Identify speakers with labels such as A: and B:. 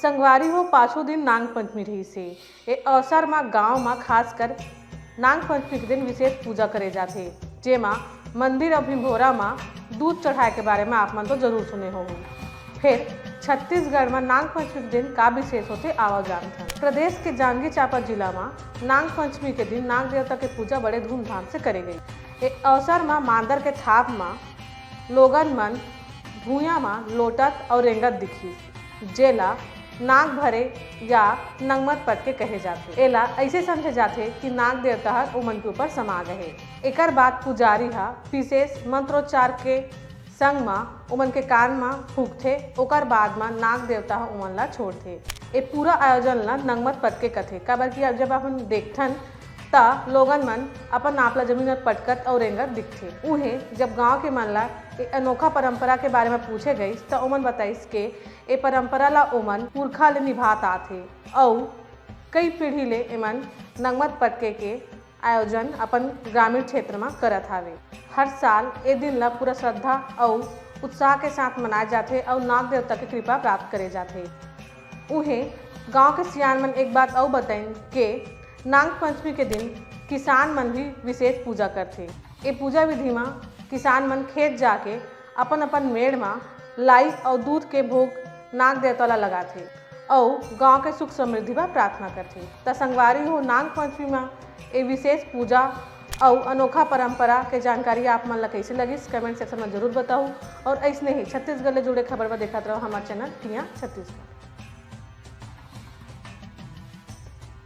A: संगवारी हो पाछू दिन नांग पंचमी रही से ए अवसर में गांव में खासकर नांग पंचमी के दिन विशेष पूजा करे जाते, जेमा मंदिर और भिंभोरा में दूध चढ़ाए के बारे में आप मन तो जरूर सुने हो। फिर छत्तीसगढ़ में नांग पंचमी के दिन का विशेष होते आवा जानता। प्रदेश के जांजगीर चांपा जिला में नांग पंचमी के दिन नाग देवता की पूजा बड़े धूमधाम से करे गई। एक अवसर में मांदर के थाप में लोगन मन भूया में लोटत और रेंगत दिखी, जेला नाग भरे या नंगमत पट के कहे जाते। एला ऐसे समझे जाते कि नाग देवता हर उमन के ऊपर समा गए। एकर बाद पुजारी हा विशेष मंत्रोच्चार के संग में उमन के कान में फूकथे, ओकर बाद में नाग देवता हा उमन ला छोड़थे। ए पूरा आयोजन ला नंगमत पट के कथे, काबर कि जब अपन देखथन ता लोगन मन अपन आपला जमीन पटकत और रेंगत दिखथे। उन्हें जब गांव के मन ला एक अनोखा परंपरा के बारे में पूछे गई तो ओमन बताइस के ए परंपरा ला ओमन पुरखा ले निभात आथे और कई पीढ़ी ले एमन नंगमत पटके के आयोजन अपन ग्रामीण क्षेत्र में करत हावे। हर साल ए दिन ला पूरा श्रद्धा और उत्साह के साथ मनाए जाते और नाग देवता की कृपा प्राप्त करे जाते। उन्हें गाँव के सियान मन एक बात और बताइन के नाग पंचमी के दिन किसान मन भी विशेष पूजा करते। ये पूजा विधि में किसान मन खेत जाके अपन अपन मेड़ में लाई और दूध के भोग नाग देवता ला लगाते और गांव के सुख समृद्धि पर प्रार्थना करते। त संगवारी हो नाग पंचमी में ये विशेष पूजा और अनोखा परंपरा के जानकारी आप मन ला कैसे लगी कमेंट सेक्शन में जरूर बताओ। और ऐसे ही छत्तीसगढ़ ले जुड़े खबर में देखते रहो हमारे चैनल टिया छत्तीसगढ़।